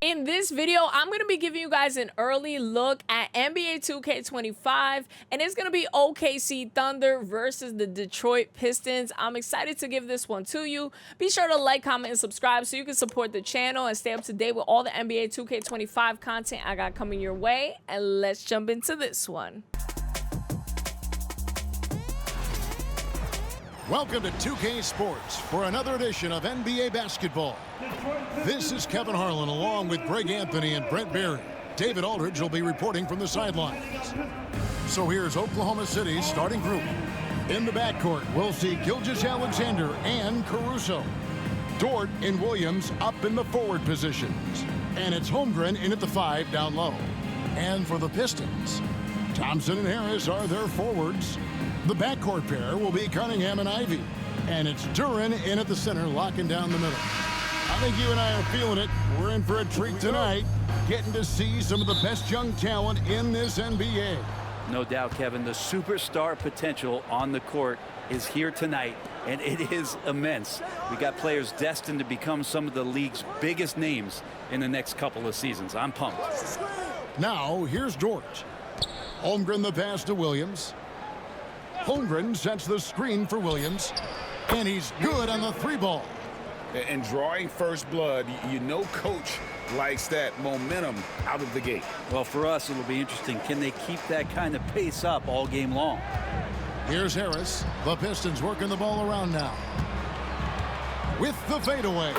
In this video, I'm going to be giving you guys an early look at NBA 2K25, and it's going to be OKC Thunder versus the Detroit Pistons. I'm excited to give this one to you. Be sure to like, comment, and subscribe so you can support the channel and stay up to date with all the NBA 2K25 content I got coming your way. And let's jump into this one. Welcome to 2K Sports for another edition of NBA basketball. This is Kevin Harlan along with Greg Anthony and Brent Barry. David Aldridge will be reporting from the sidelines. So here's Oklahoma City's starting group. In the backcourt, we'll see Gilgeous-Alexander and Caruso. Dort and Williams up in the forward positions. And it's Holmgren in at the 5 down low. And for the Pistons, Thompson and Harris are their forwards. The backcourt pair will be Cunningham and Ivy. And it's Duren in at the center, locking down the middle. I think you and I are feeling it. We're in for a treat tonight, getting to see some of the best young talent in this NBA. No doubt, Kevin, the superstar potential on the court is here tonight, and it is immense. We got players destined to become some of the league's biggest names in the next couple of seasons. I'm pumped. Now, here's Dort. Holmgren the pass to Williams. Holmgren sets the screen for Williams, and he's good on the 3-ball. And drawing first blood, you know coach likes that momentum out of the gate. Well, for us, it'll be interesting. Can they keep that kind of pace up all game long? Here's Harris. The Pistons working the ball around now. With the fadeaway.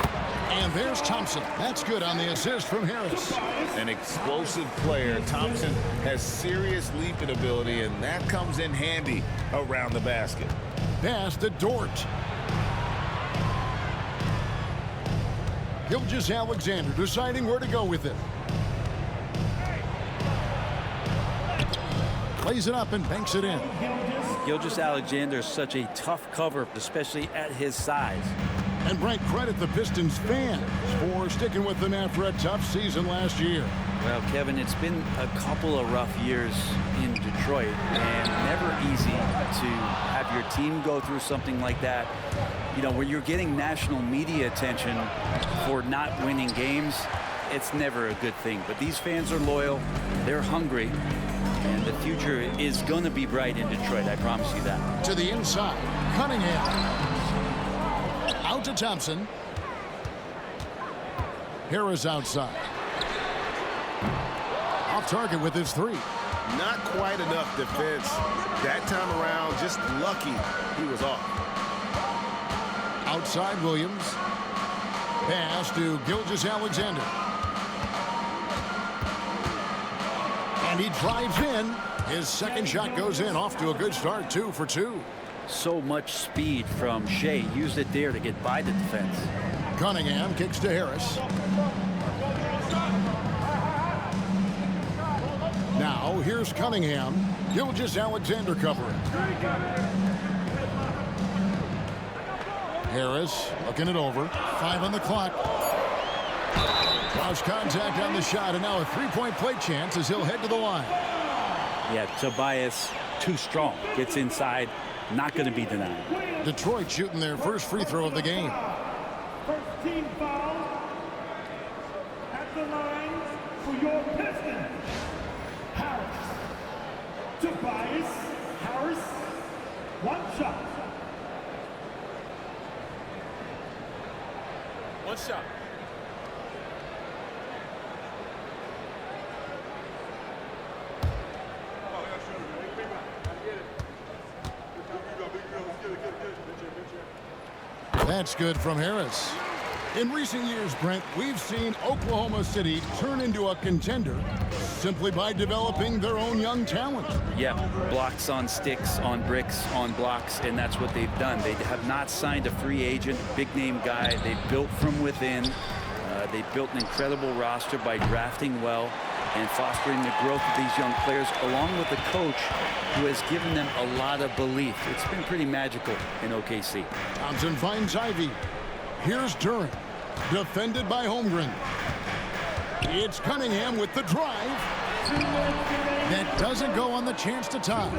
And there's Thompson. That's good on the assist from Harris. An explosive player. Thompson has serious leaping ability, and that comes in handy around the basket. Pass to Dort. Gilgeous-Alexander deciding where to go with it. Plays it up and banks it in. Gilgeous-Alexander is such a tough cover, especially at his size. And Brent, credit the Pistons fans for sticking with them after a tough season last year. Well, Kevin, it's been a couple of rough years in Detroit, and never easy to have your team go through something like that. You know, when you're getting national media attention for not winning games, it's never a good thing. But these fans are loyal, they're hungry, and the future is going to be bright in Detroit, I promise you that. To the inside, Cunningham. Out to Thompson. Harris outside. Off target with his 3. Not quite enough defense. That time around, just lucky he was off. Outside Williams. Pass to Gilgeous-Alexander. And he drives in. His second shot goes in. Off to a good start, 2 for 2. So much speed from Shea. Used it there to get by the defense. Cunningham kicks to Harris. Now here's Cunningham. Gilgeous-Alexander covering. Harris looking it over. 5 on the clock. Lost contact on the shot, and now a 3-point play chance as he'll head to the line. Yeah, Tobias too strong. Gets inside. Not going to be denied. Detroit shooting their first free throw of the game. First team foul at the line for your Pistons. Harris. Tobias Harris. 1 shot. 1 shot. That's good from Harris. In recent years, Brent, we've seen Oklahoma City turn into a contender simply by developing their own young talent. Yeah, blocks on sticks, on bricks, on blocks, and that's what they've done. They have not signed a free agent, big-name guy. They've built from within. They've built an incredible roster by drafting well and fostering the growth of these young players, along with a coach who has given them a lot of belief. It's been pretty magical in OKC. Thompson finds Ivy. Here's Duren, defended by Holmgren. It's Cunningham with the drive. That doesn't go on the chance to tie.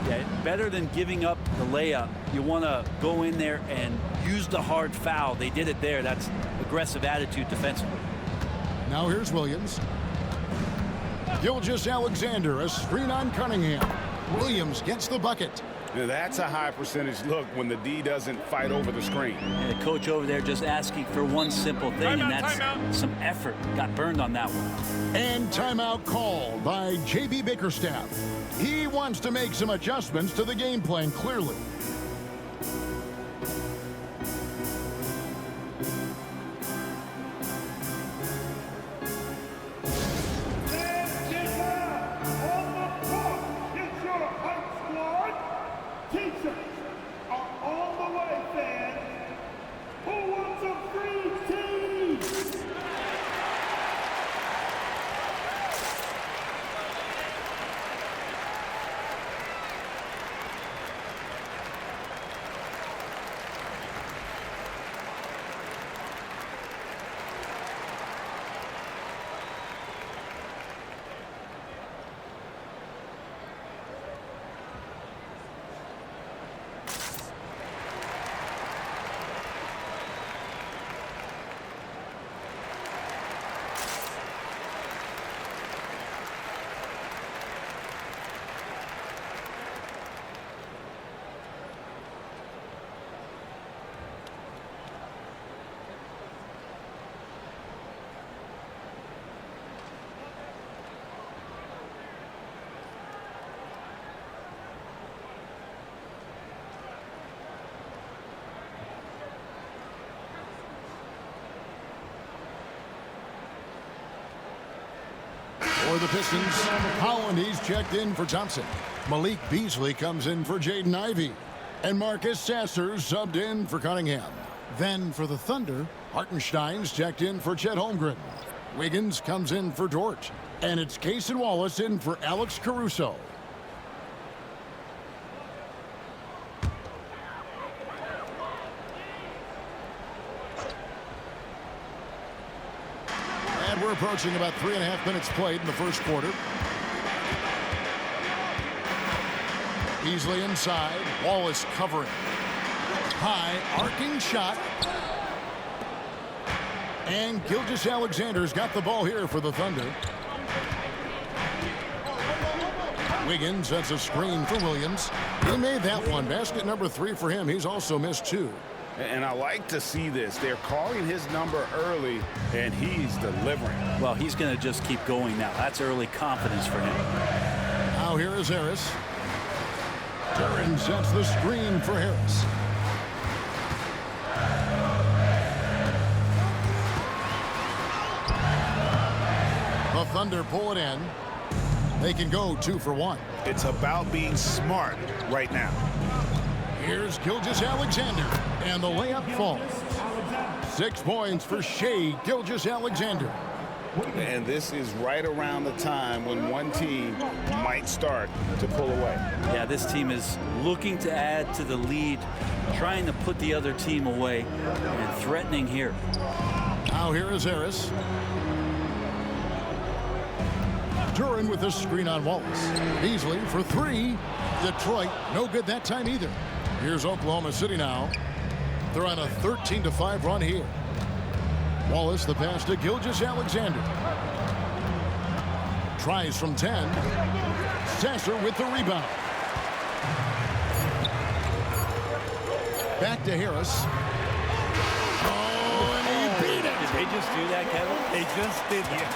Yeah, better than giving up the layup, you want to go in there and use the hard foul. They did it there. That's aggressive attitude defensively. Now here's Williams. Gilgeous-Alexander, a screen on Cunningham. Williams gets the bucket. Now that's a high percentage look when the D doesn't fight over the screen. And the coach over there just asking for one simple thing, and that's some effort. Got burned on that one. And timeout called by J.B. Bickerstaff. He wants to make some adjustments to the game plan, clearly. For the Pistons, Holland, he's checked in for Thompson. Malik Beasley comes in for Jaden Ivey. And Marcus Sasser subbed in for Cunningham. Then for the Thunder, Hartenstein's checked in for Chet Holmgren. Wiggins comes in for Dort. And it's Cason Wallace in for Alex Caruso. And we're approaching about 3.5 minutes played in the first quarter. Beasley inside. Wallace covering. High arcing shot. And Gilgeous-Alexander's got the ball here for the Thunder. Wiggins sets a screen for Williams. He made that one. Basket number 3 for him. He's also missed 2. And I like to see this. They're calling his number early, and he's delivering. Well, he's going to just keep going now. That's early confidence for him. Now here is Harris. Duran sets the screen for Harris. The Thunder pull it in. They can go 2 for 1. It's about being smart right now. Here's Gilgeous-Alexander, and the layup falls. 6 points for Shai Gilgeous-Alexander. And this is right around the time when one team might start to pull away. Yeah, this team is looking to add to the lead, trying to put the other team away, and threatening here. Now here is Harris. Duran with a screen on Wallace. Beasley for 3. Detroit, no good that time either. Here's Oklahoma City now. They're on a 13-5 run here. Wallace the pass to Gilgeous-Alexander. Tries from 10. Sasser with the rebound. Back to Harris. Oh, and he beat it. Did they just do that, Kevin? They just did that.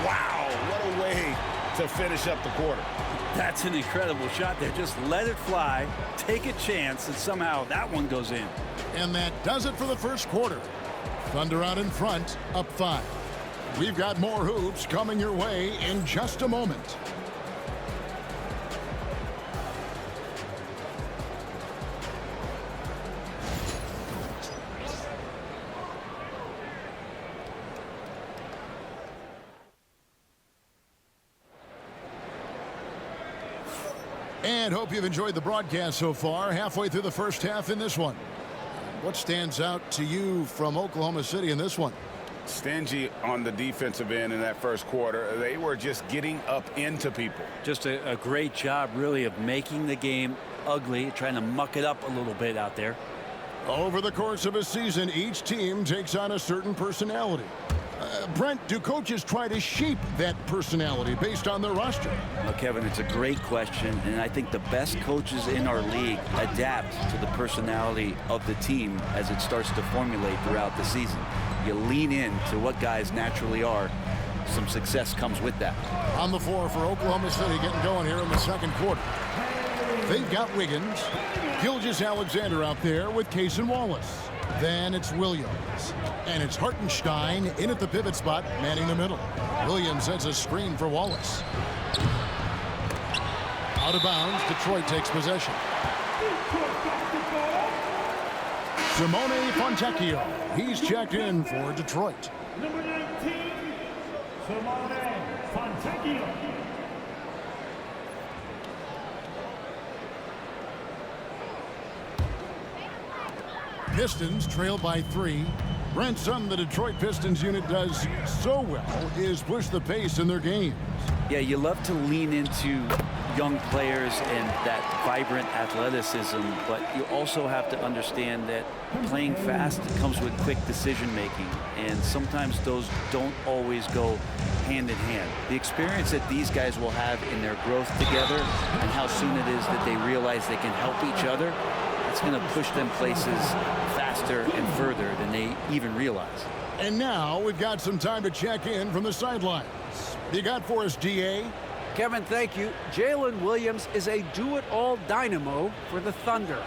Wow, what a way to finish up the quarter. That's an incredible shot there. Just let it fly, take a chance, and somehow that one goes in. And that does it for the first quarter. Thunder out in front, up 5. We've got more hoops coming your way in just a moment. And hope you've enjoyed the broadcast so far. Halfway through the first half in this one. What stands out to you from Oklahoma City in this one? Stingy on the defensive end in that first quarter. They were just getting up into people. Just a great job, really, of making the game ugly, trying to muck it up a little bit out there. Over the course of a season, each team takes on a certain personality. Brent, do coaches try to shape that personality based on their roster? Well, Kevin, it's a great question, and I think the best coaches in our league adapt to the personality of the team as it starts to formulate throughout the season. You lean in to what guys naturally are. Some success comes with that. On the floor for Oklahoma City, getting going here in the second quarter. They've got Wiggins, Gilgeous-Alexander out there with Case and Wallace. Then it's Williams. And it's Hartenstein in at the pivot spot, manning the middle. Williams sets a screen for Wallace. Out of bounds, Detroit takes possession. Simone Fontecchio. He's checked in for Detroit. Number 19, Simone Fontecchio. Pistons trail by 3. Brent, something the Detroit Pistons unit does so well is push the pace in their games. Yeah, you love to lean into young players and that vibrant athleticism, but you also have to understand that playing fast comes with quick decision making, and sometimes those don't always go hand in hand. The experience that these guys will have in their growth together and how soon it is that they realize they can help each other, it's going to push them places faster and further than they even realize. And now we've got some time to check in from the sidelines. You got for us, DA? Kevin, thank you. Jalen Williams is a do-it-all dynamo for the Thunder.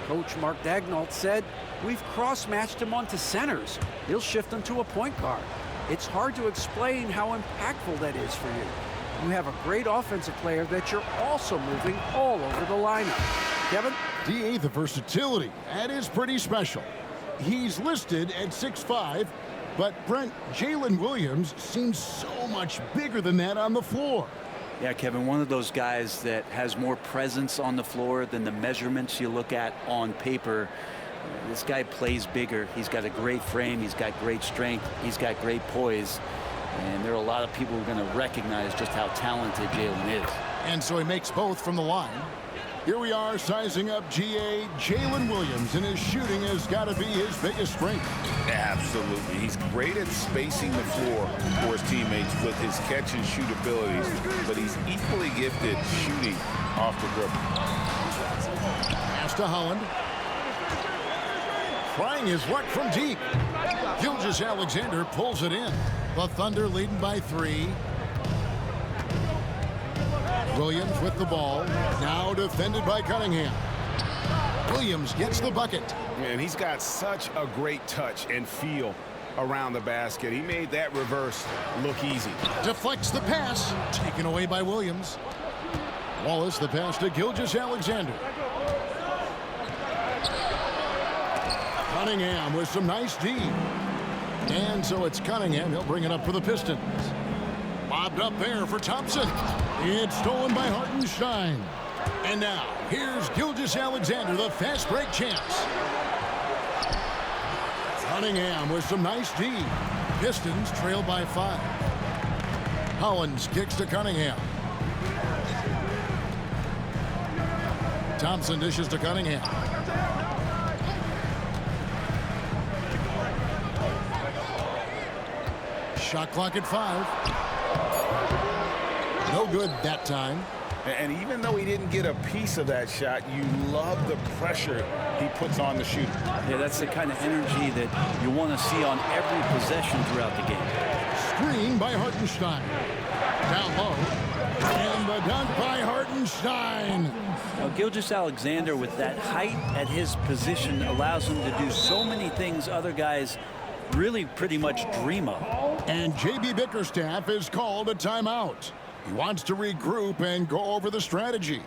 Coach Mark Daigneault said, "We've cross-matched him onto centers. He'll shift him to a point guard. It's hard to explain how impactful that is for you. You have a great offensive player that you're also moving all over the lineup." Kevin? DA, the versatility. That is pretty special. He's listed at 6'5", but Brent, Jalen Williams seems so much bigger than that on the floor. Yeah, Kevin, one of those guys that has more presence on the floor than the measurements you look at on paper. This guy plays bigger. He's got a great frame. He's got great strength. He's got great poise. And there are a lot of people who are going to recognize just how talented Jalen is. And so he makes both from the line. Here we are sizing up GA Jalen Williams, and his shooting has got to be his biggest strength. Absolutely. He's great at spacing the floor for his teammates with his catch and shoot abilities, but he's equally gifted shooting off the dribble. Pass to Holland. Trying his luck from deep. Gilgeous-Alexander pulls it in. The Thunder leading by 3. Williams with the ball, now defended by Cunningham. Williams gets the bucket. And he's got such a great touch and feel around the basket. He made that reverse look easy. Deflects the pass, taken away by Williams. Wallace the pass to Gilgeous-Alexander. Cunningham with some nice D. And so it's Cunningham. He'll bring it up for the Pistons. Bobbed up there for Thompson. It's stolen by Hartenstein. And now, here's Gilgeous-Alexander, the fast break champs. Cunningham with some nice D. Pistons trail by 5. Hollins kicks to Cunningham. Thompson dishes to Cunningham. Shot clock at 5. No good that time. And even though he didn't get a piece of that shot, you love the pressure he puts on the shooter. Yeah, that's the kind of energy that you want to see on every possession throughout the game. Screen by Hartenstein. Down low. And the dunk by Hartenstein. Now, Gilgeous-Alexander, with that height at his position, allows him to do so many things other guys really pretty much dream of. And J.B. Bickerstaff is called a timeout. He wants to regroup and go over the strategy.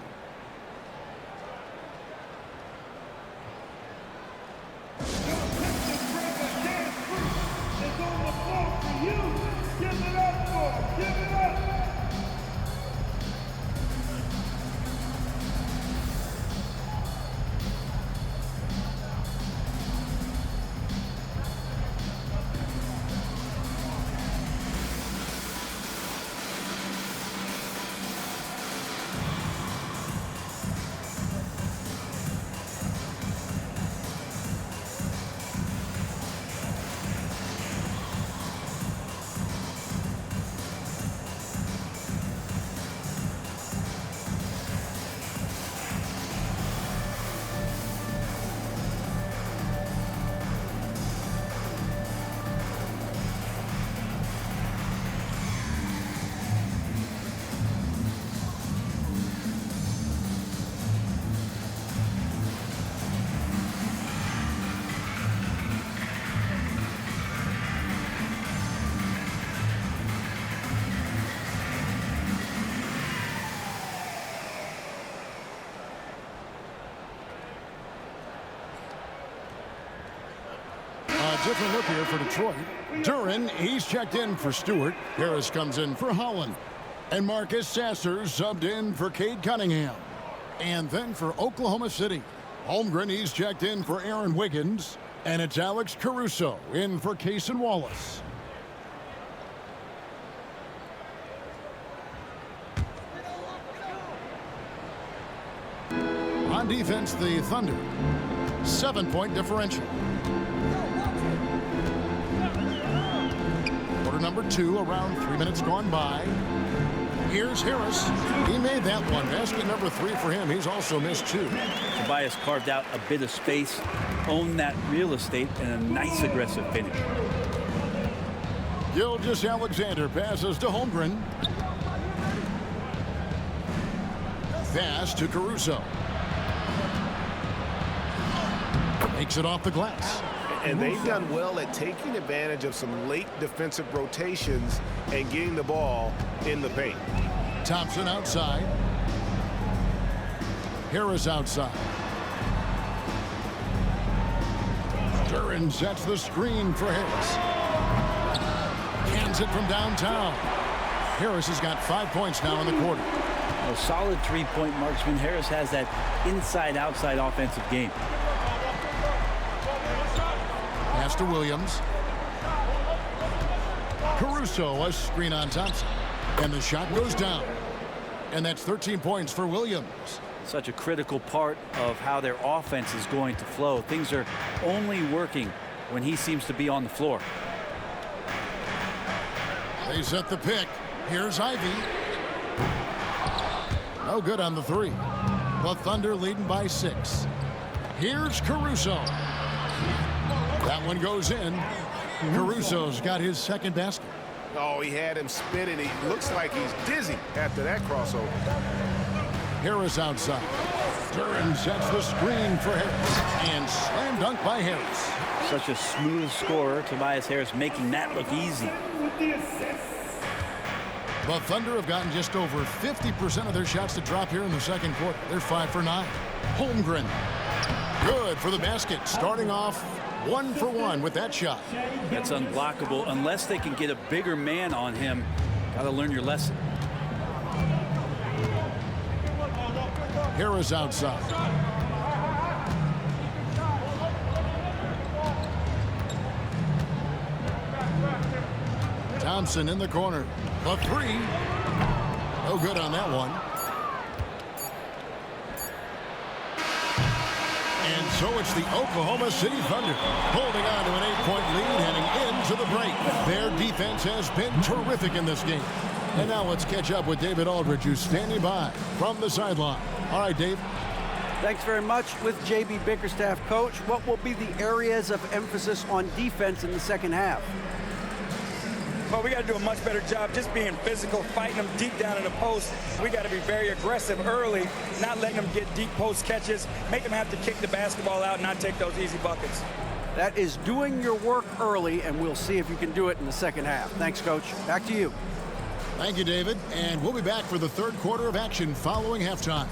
different look here for Detroit. Duran, he's checked in for Stewart. Harris comes in for Holland. And Marcus Sasser subbed in for Cade Cunningham. And then for Oklahoma City, Holmgren, he's checked in for Aaron Wiggins. And it's Alex Caruso in for Cason Wallace. On defense, the Thunder. 7-point differential. Quarter number 2, around 3 minutes gone by. Here's Harris. He made that one. Basket number 3 for him. He's also missed 2. Tobias carved out a bit of space, owned that real estate, and a nice aggressive finish. Gilgeous-Alexander passes to Holmgren. Pass to Caruso. Makes it off the glass. And they've done well at taking advantage of some late defensive rotations and getting the ball in the paint. Thompson outside. Harris outside. Duran sets the screen for Harris. Cans it from downtown. Harris has got 5 points now in the quarter. A solid 3-point marksman. Harris has that inside-outside offensive game. Pass to Williams. Caruso, a screen on Thompson. And the shot goes down. And that's 13 points for Williams. Such a critical part of how their offense is going to flow. Things are only working when he seems to be on the floor. They set the pick. Here's Ivy. No good on the 3. The Thunder leading by 6. Here's Caruso. That one goes in. Caruso's got his second basket. Oh, he had him spinning. He looks like he's dizzy after that crossover. Harris outside. Duran sets the screen for Harris. And slam dunk by Harris. Such a smooth scorer. Tobias Harris making that look easy. The Thunder have gotten just over 50% of their shots to drop here in the second quarter. They're 5 for 9. Holmgren. Good for the basket. Starting off 1 for 1 with that shot. That's unblockable unless they can get a bigger man on him. Got to learn your lesson. Harris outside. Thompson in the corner. The 3. No good on that one. And so it's the Oklahoma City Thunder holding on to an 8-point lead heading into the break. Their defense has been terrific in this game. And now let's catch up with David Aldridge, who's standing by from the sideline. All right, Dave. Thanks very much. With JB Bickerstaff, coach, what will be the areas of emphasis on defense in the second half? Well, we got to do a much better job just being physical, fighting them deep down in the post. We got to be very aggressive early, not letting them get deep post catches, make them have to kick the basketball out and not take those easy buckets. That is doing your work early, and we'll see if you can do it in the second half. Thanks, Coach. Back to you. Thank you, David. And we'll be back for the third quarter of action following halftime.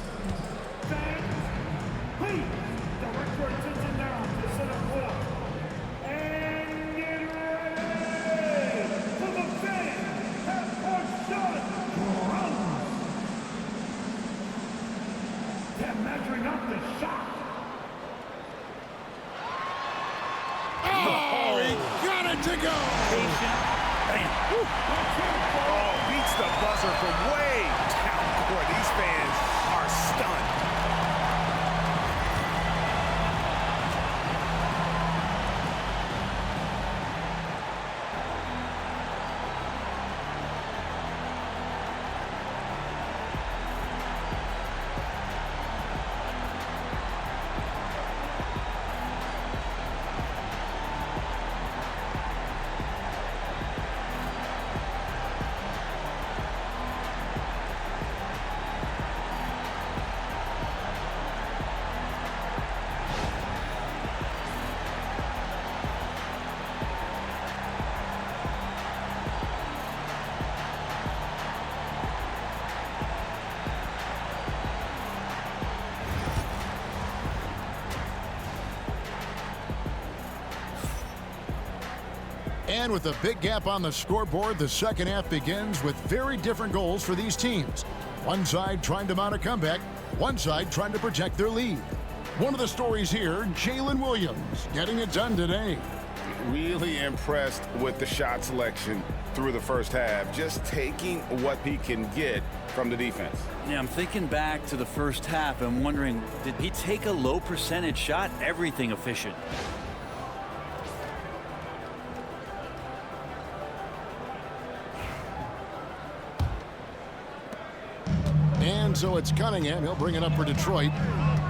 Please, direct your attention now to center court. And get ready for the big half-court shot. They're measuring up the shot. Oh, he got it to go. Oh, beats the buzzer from way down court. These fans are stunned. And with a big gap on the scoreboard, the second half begins with very different goals for these teams. One side trying to mount a comeback, one side trying to protect their lead. One of the stories here, Jalen Williams getting it done today. Really impressed with the shot selection through the first half, just taking what he can get from the defense. Yeah, I'm thinking back to the first half and wondering, did he take a low percentage shot? Everything efficient. And so it's Cunningham. He'll bring it up for Detroit.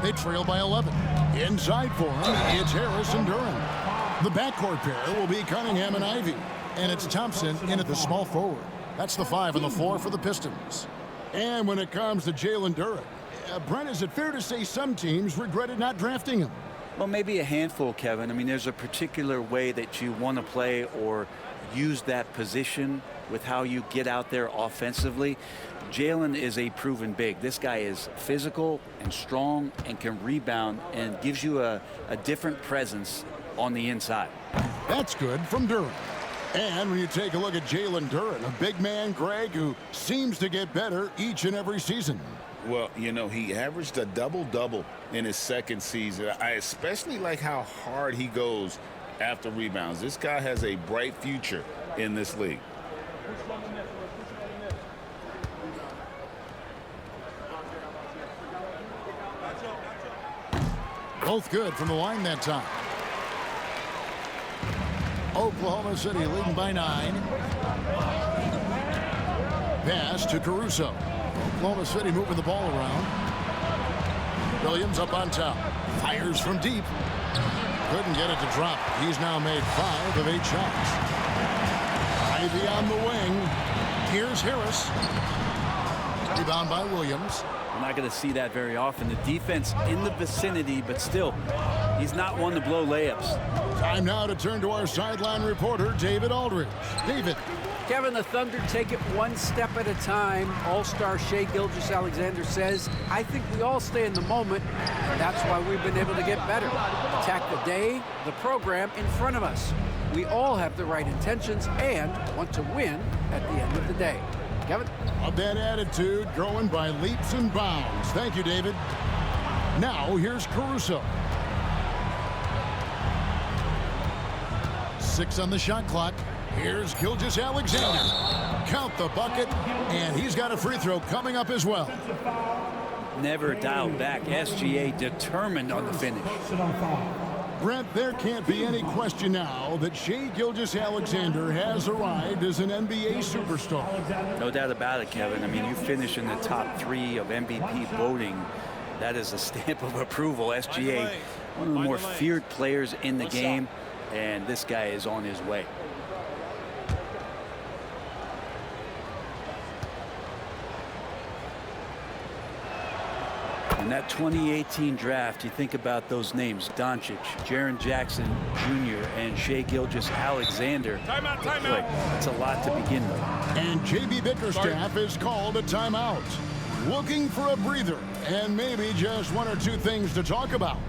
They trail by 11. Inside for him, it's Harris and Durham. The backcourt pair will be Cunningham and Ivy. And it's Thompson in at the small forward. That's the 5 on the floor for the Pistons. And when it comes to Jalen Durham, Brent, is it fair to say some teams regretted not drafting him? Well, maybe a handful, Kevin. I mean, there's a particular way that you want to play or use that position with how you get out there offensively. Jalen is a proven big. This guy is physical and strong and can rebound and gives you a different presence on the inside. That's good from Durham. And when you take a look at Jalen Durham, a big man, Greg, who seems to get better each and every season. Well, you know, he averaged a double-double in his second season. I especially like how hard he goes after rebounds. This guy has a bright future in this league. Both good from the line that time. Oklahoma City leading by 9. Pass to Caruso. Oklahoma City moving the ball around. Williams up on top. Fires from deep. Couldn't get it to drop. He's now made 5 of 8 shots. Ivy on the wing. Here's Harris. Rebound by Williams. We're not going to see that very often. The defense in the vicinity, but still, he's not one to blow layups. Time now to turn to our sideline reporter, David Aldridge. David. Kevin, the Thunder take it one step at a time. All-star Shai Gilgeous-Alexander says, I think we all stay in the moment, and that's why we've been able to get better. Attack the day, the program in front of us. We all have the right intentions and want to win at the end of the day. Kevin? Of that attitude, growing by leaps and bounds. Thank you, David. Now, here's Caruso. 6 on the shot clock. Here's Gilgeous-Alexander. Count the bucket, and he's got a free throw coming up as well. Never dialed back. SGA determined on the finish. Brent, there can't be any question now that Shai Gilgeous-Alexander has arrived as an NBA superstar. No doubt about it, Kevin. I mean, you finish in the top 3 of MVP voting. That is a stamp of approval. SGA, one of the more feared players in the game, and this guy is on his way. In that 2018 draft, you think about those names: Doncic, Jaren Jackson Jr., and Shai Gilgeous-Alexander. Timeout. Boy, that's a lot to begin with. And J.B. Bickerstaff is called a timeout. Looking for a breather and maybe just 1 or 2 things to talk about.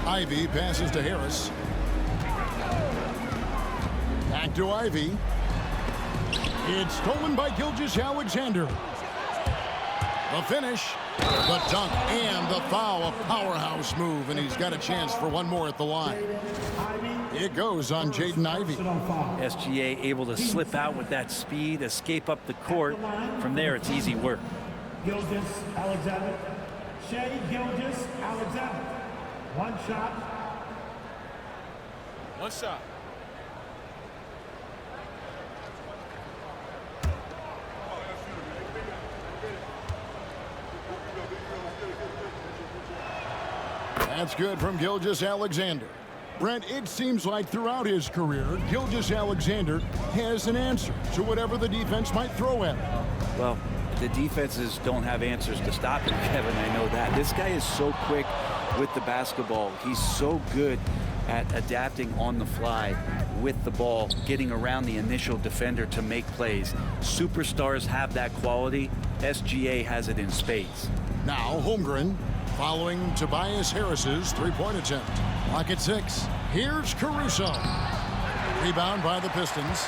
Ivy passes to Harris. Back to Ivy. It's stolen by Gilgeous-Alexander. The finish, the dunk, and the foul. A powerhouse move, and he's got a chance for one more at the line. It goes on Jaden Ivey. SGA able to slip out with that speed, escape up the court. From there, it's easy work. Gilgeous-Alexander. Shea Gilgeous-Alexander. One shot. One shot. That's good from Gilgeous-Alexander. Brent, it seems like throughout his career, Gilgeous-Alexander has an answer to whatever the defense might throw at him. Well, the defenses don't have answers to stop him, Kevin. I know that. This guy is so quick with the basketball. He's so good at adapting on the fly with the ball, getting around the initial defender to make plays. Superstars have that quality. SGA has it in spades. Now Holmgren following Tobias Harris's three-point attempt. Clock at 6. Here's Caruso. Rebound by the Pistons.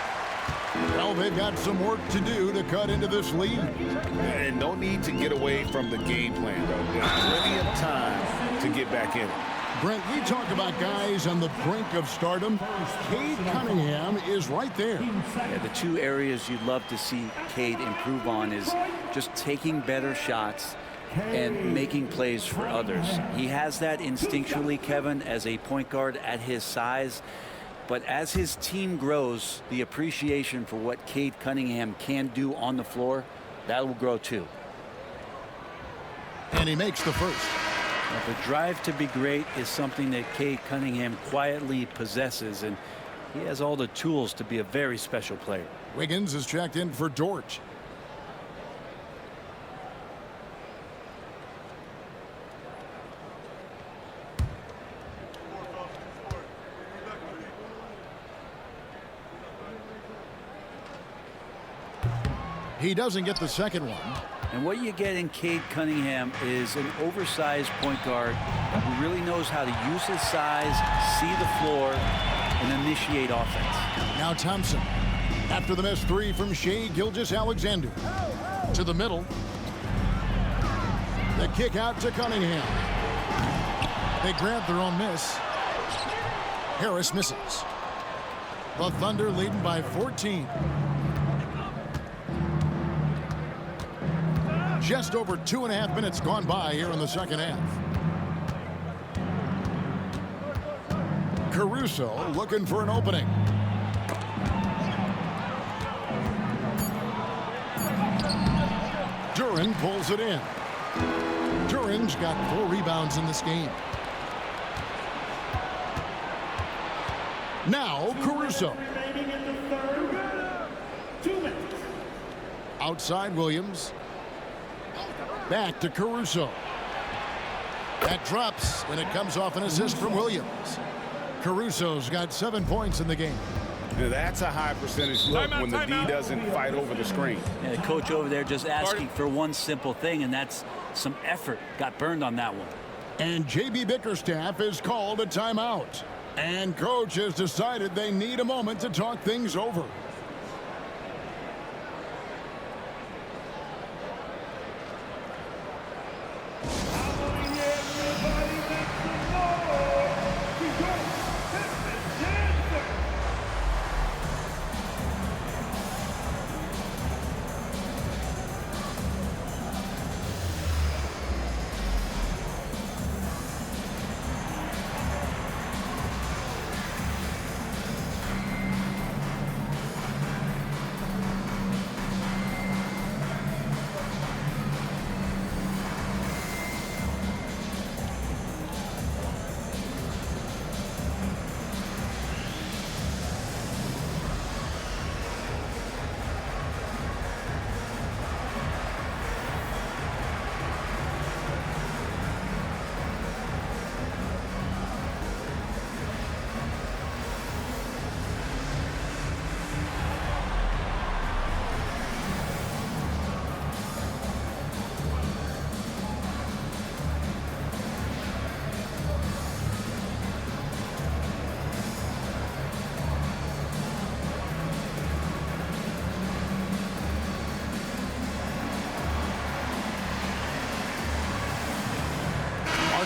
Well, they've got some work to do to cut into this lead. And no need to get away from the game plan, though. There's plenty of time to get back in it. Brent, we talk about guys on the brink of stardom. Cade Cunningham is right there. Yeah, the two areas you'd love to see Cade improve on is just taking better shots and making plays for others. He has that instinctually, Kevin, as a point guard at his size. But as his team grows, the appreciation for what Cade Cunningham can do on the floor, that will grow too. And he makes the first. Now, the drive to be great is something that Cade Cunningham quietly possesses, and he has all the tools to be a very special player. Wiggins is checked in for Dort. He doesn't get the second one. And what you get in Cade Cunningham is an oversized point guard who really knows how to use his size, see the floor, and initiate offense. Now Thompson, after the missed three from Shea Gilgeous-Alexander. To the middle. The kick out to Cunningham. They grab their own miss. Harris misses. The Thunder leading by 14. Just over 2.5 minutes gone by here in the second half. Caruso looking for an opening. Duren pulls it in. Duren's got 4 rebounds in this game. Now Caruso. Outside Williams. Back to Caruso. That drops, and it comes off an assist from Williams. Caruso's got 7 points in the game. That's a high percentage look when the D doesn't fight over the screen. And the coach over there just asking for one simple thing, and that's some effort. Got burned on that one. And J.B. Bickerstaff has called a timeout. And coach has decided they need a moment to talk things over.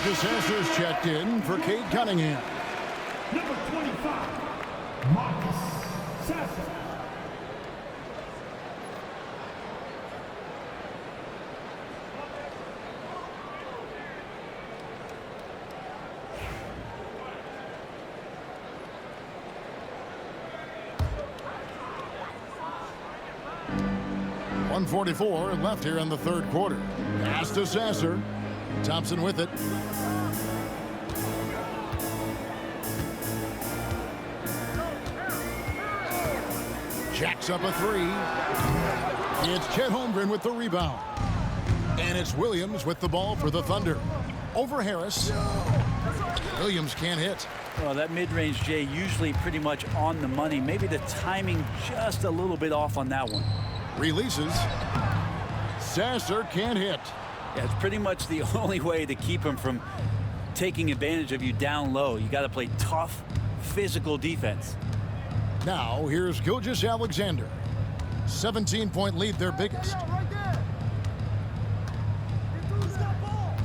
Gilgeous Sasser's checked in for Cade Cunningham. Number 25, Marcus Sasser. .144 left here in the third quarter. Pass to Sasser. Thompson with it. Jacks up a three. It's Chet Holmgren with the rebound. And it's Williams with the ball for the Thunder. Over Harris. Williams can't hit. Well, that mid-range, Jay, usually pretty much on the money. Maybe the timing just a little bit off on that one. Releases. Sasser can't hit. Yeah, it's pretty much the only way to keep him from taking advantage of you down low. You got to play tough, physical defense. Now, here's Gilgeous Alexander. 17-point lead, their biggest.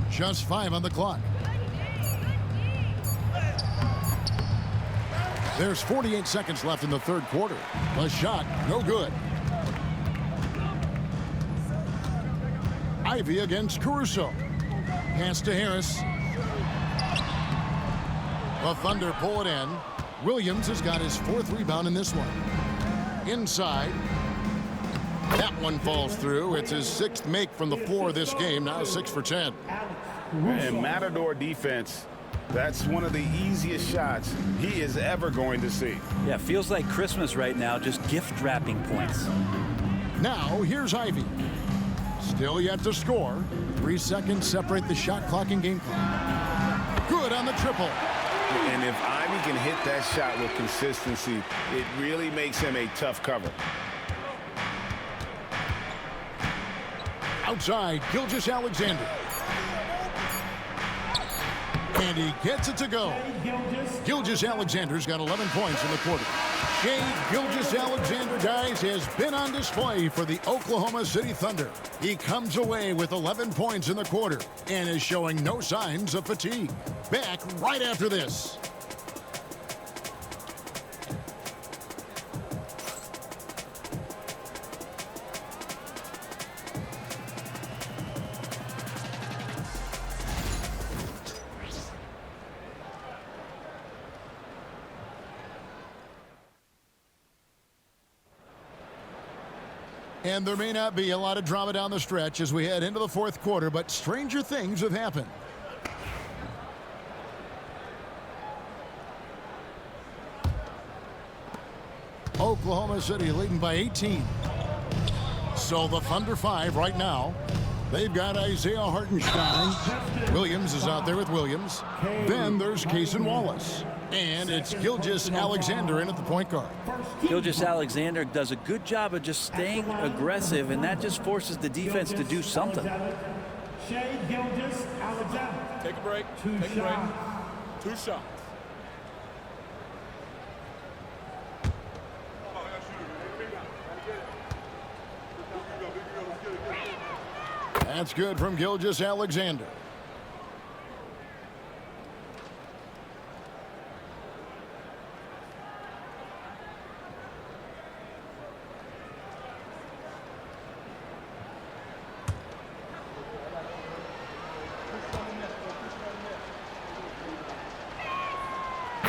Just 5 on the clock. There's 48 seconds left in the third quarter. A shot, no good. Ivy against Caruso. Pass to Harris. The Thunder pull it in. Williams has got his 4th rebound in this one. Inside. That one falls through. It's his 6th make from the floor this game. Now 6 for 10. And Matador defense, that's one of the easiest shots he is ever going to see. Yeah, feels like Christmas right now, just gift wrapping points. Now here's Ivy. Still yet to score. 3 seconds separate the shot clock and game clock. Good on the triple. And if Ivy can hit that shot with consistency, it really makes him a tough cover. Outside, Gilgeous Alexander. And he gets it to go. Gilgeous Alexander's got 11 points in the quarter. Cade Gilgeous Alexander, guys, has been on display for the Oklahoma City Thunder. He comes away with 11 points in the quarter and is showing no signs of fatigue. Back right after this. And there may not be a lot of drama down the stretch as we head into the fourth quarter, but stranger things have happened. Oklahoma City leading by 18. So the Thunder 5 right now. They've got Isaiah Hartenstein. Williams is out there with Williams. Then there's Cason Wallace. And it's Gilgeous Alexander in at the point guard. Gilgeous Alexander does a good job of just staying aggressive, and that just forces the defense to do something. Shea Gilgeous Alexander. Take a break. Take a break. 2 shots. That's good from Gilgeous Alexander.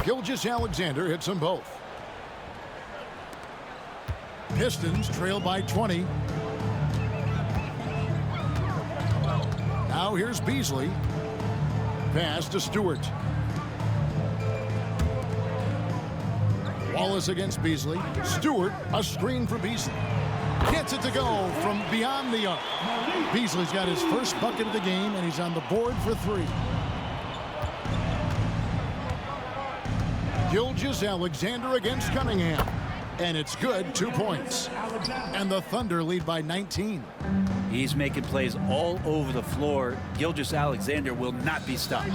Gilgeous Alexander hits them both. Pistons trail by 20. Now here's Beasley. Pass to Stewart. Wallace against Beasley. Stewart, a screen for Beasley. Gets it to go from beyond the arc. Beasley's got his first bucket of the game, and he's on the board for 3. Gilgeous Alexander against Cunningham. And it's good, 2 points. And the Thunder lead by 19. He's making plays all over the floor. Gilgeous Alexander will not be stopped.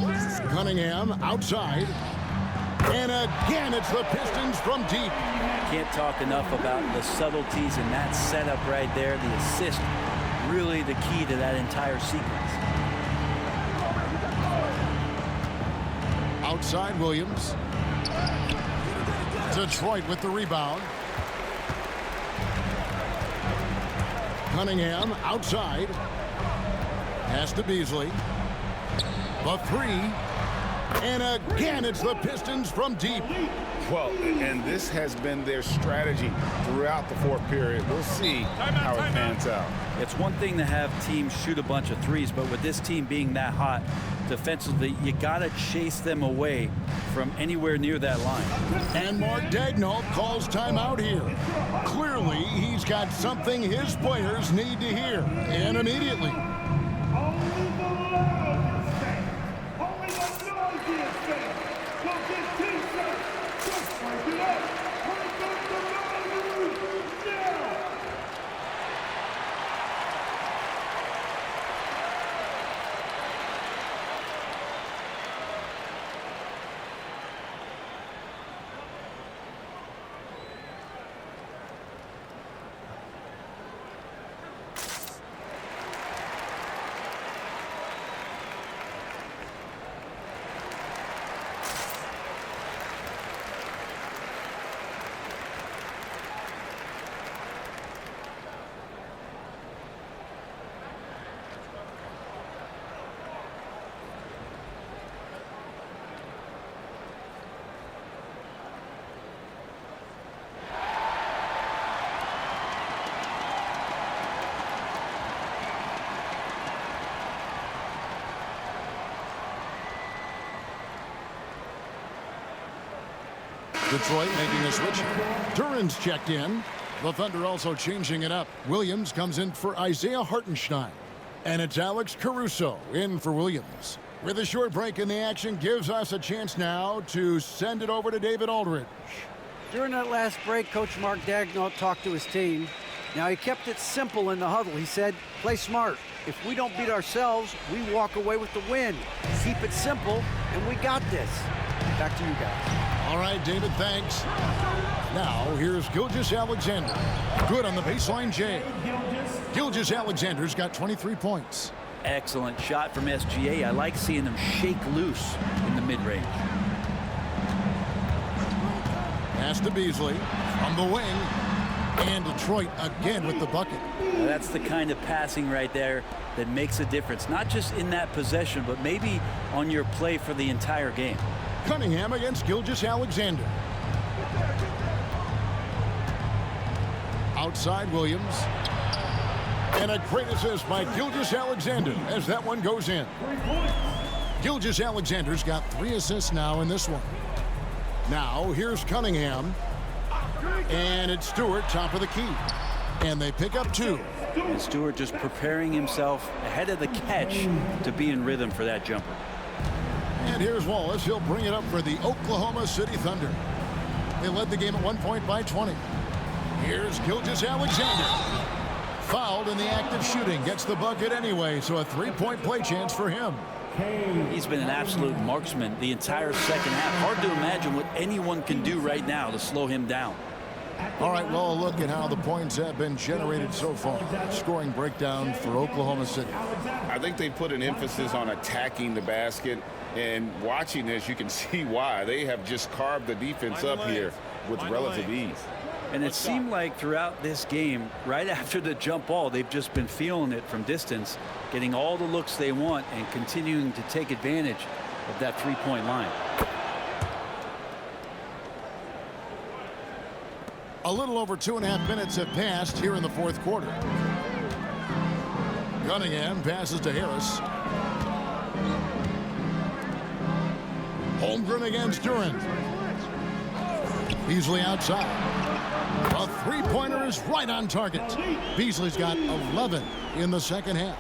Cunningham outside. And again, it's the Pistons from deep. Can't talk enough about the subtleties in that setup right there. The assist, really the key to that entire sequence. Outside Williams. Detroit with the rebound. Cunningham outside. Pass to Beasley. The three. And again, it's the Pistons from deep. Well, and this has been their strategy throughout the fourth period. We'll see how it pans out. It's one thing to have teams shoot a bunch of threes, but with this team being that hot defensively, you got to chase them away from anywhere near that line. And Mark Daigneault calls timeout here. Clearly, he's got something his players need to hear, and immediately. Only the loudest fans, only the noisiest fans will get T-shirts. Just break it up. Break up the noise now. Detroit making a switch. Duran's checked in. The Thunder also changing it up. Williams comes in for Isaiah Hartenstein. And it's Alex Caruso in for Williams. With a short break in the action, gives us a chance now to send it over to David Aldridge. During that last break, Coach Mark Daigneault talked to his team. Now, he kept it simple in the huddle. He said, play smart. If we don't beat ourselves, we walk away with the win. Keep it simple, and we got this. Back to you guys. All right, David, thanks. Now, here's Gilgeous-Alexander. Good on the baseline, Jay. Gilgeous-Alexander's got 23 points. Excellent shot from SGA. I like seeing them shake loose in the mid-range. Pass to Beasley from the wing. And Detroit again with the bucket. Now that's the kind of passing right there that makes a difference. Not just in that possession, but maybe on your play for the entire game. Cunningham against Gilgeous-Alexander. Outside Williams. And a great assist by Gilgeous-Alexander as that one goes in. Gilgeous-Alexander's got 3 assists now in this one. Now here's Cunningham. And it's Stewart, top of the key. And they pick up 2. And Stewart just preparing himself ahead of the catch to be in rhythm for that jumper. And here's Wallace. He'll bring it up for the Oklahoma City Thunder. They led the game at 1 point by 20. Here's Gilgeous-Alexander. Fouled in the act of shooting. Gets the bucket anyway, so a 3-point play chance for him. He's been an absolute marksman the entire second half. Hard to imagine what anyone can do right now to slow him down. All right, well, a look at how the points have been generated so far. Scoring breakdown for Oklahoma City. I think they put an emphasis on attacking the basket. And watching this, you can see why. They have just carved the defense up here with relative ease. And it seemed like throughout this game, right after the jump ball, they've just been feeling it from distance, getting all the looks they want and continuing to take advantage of that 3-point line. A little over 2.5 minutes have passed here in the fourth quarter. Cunningham passes to Harris. Holmgren against Durant. Beasley outside. A 3-pointer is right on target. Beasley's got 11 in the second half.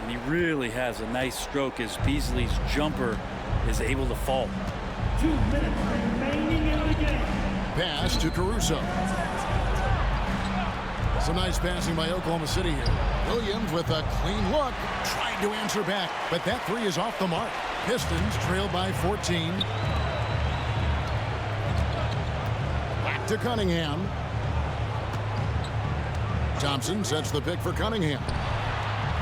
And he really has a nice stroke as Beasley's jumper is able to fall. 2 minutes remaining in the game. Pass to Caruso. Some nice passing by Oklahoma City here. Williams with a clean look. Trying to answer back, but that 3 is off the mark. Pistons trail by 14. Back to Cunningham. Thompson sets the pick for Cunningham.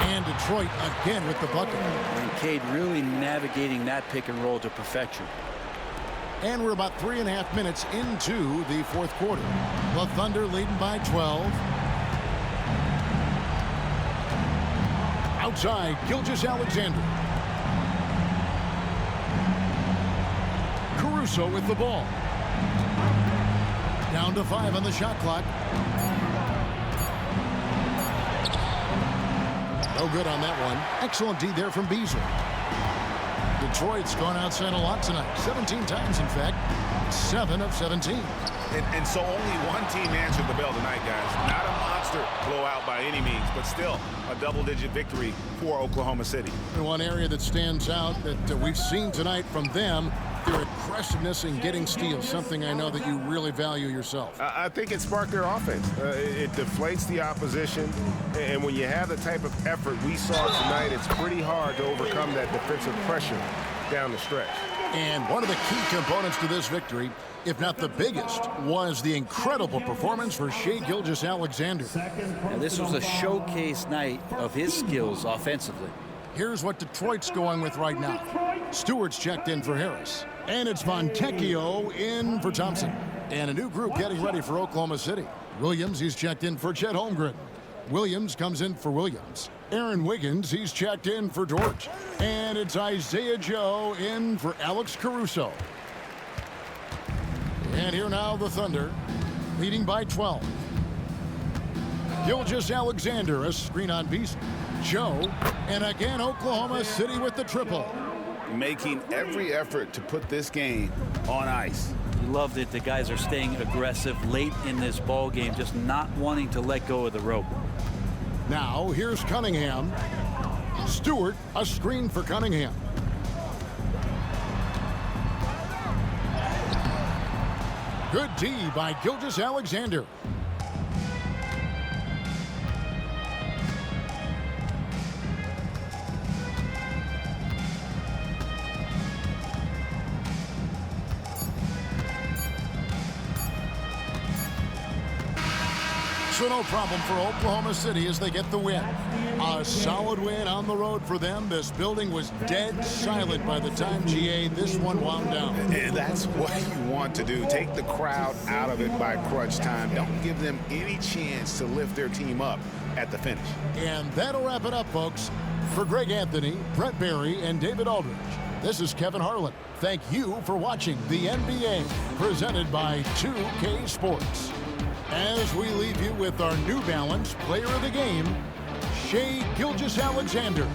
And Detroit again with the bucket. And Cade really navigating that pick and roll to perfection. And we're about 3.5 minutes into the fourth quarter. The Thunder leading by 12. Outside, Gilgeous-Alexander. Caruso with the ball. Down to 5 on the shot clock. No good on that one. Excellent D there from Beasley. Detroit's gone outside a lot tonight. 17 times, in fact. 7 of 17. And so only one team answered the bell tonight, guys. Not a monster blowout by any means, but still a double-digit victory for Oklahoma City. And one area that stands out that we've seen tonight from them, their aggressiveness in getting steals, something I know that you really value yourself. I think it sparked their offense. It deflates the opposition, and when you have the type of effort we saw tonight, it's pretty hard to overcome that defensive pressure down the stretch. And one of the key components to this victory, if not the biggest, was the incredible performance for Shai Gilgeous-Alexander. And this was a showcase night of his skills offensively. Here's what Detroit's going with right now. Stewart's checked in for Harris. And it's Fontecchio in for Thompson. And a new group getting ready for Oklahoma City. Williams, he's checked in for Chet Holmgren. Williams comes in for Williams. Aaron Wiggins, he's checked in for Dort. And it's Isaiah Joe in for Alex Caruso. And here now the Thunder, leading by 12. Gilgeous-Alexander, a screen on Beasley. Joe, and again Oklahoma City with the triple. Making every effort to put this game on ice. You loved it. The guys are staying aggressive late in this ball game, just not wanting to let go of the rope. Now here's Cunningham. Stewart, a screen for Cunningham. Good D by Gilgeous-Alexander. So no problem for Oklahoma City as they get the win. A solid win on the road for them. This building was dead silent by the time, GA, this one wound down. And that's what you want to do. Take the crowd out of it by crunch time. Don't give them any chance to lift their team up at the finish. And that'll wrap it up, folks. For Greg Anthony, Brett Barry, and David Aldridge, this is Kevin Harlan. Thank you for watching the NBA, presented by 2K Sports. As we leave you with our New Balance Player of the Game, Shai Gilgeous-Alexander.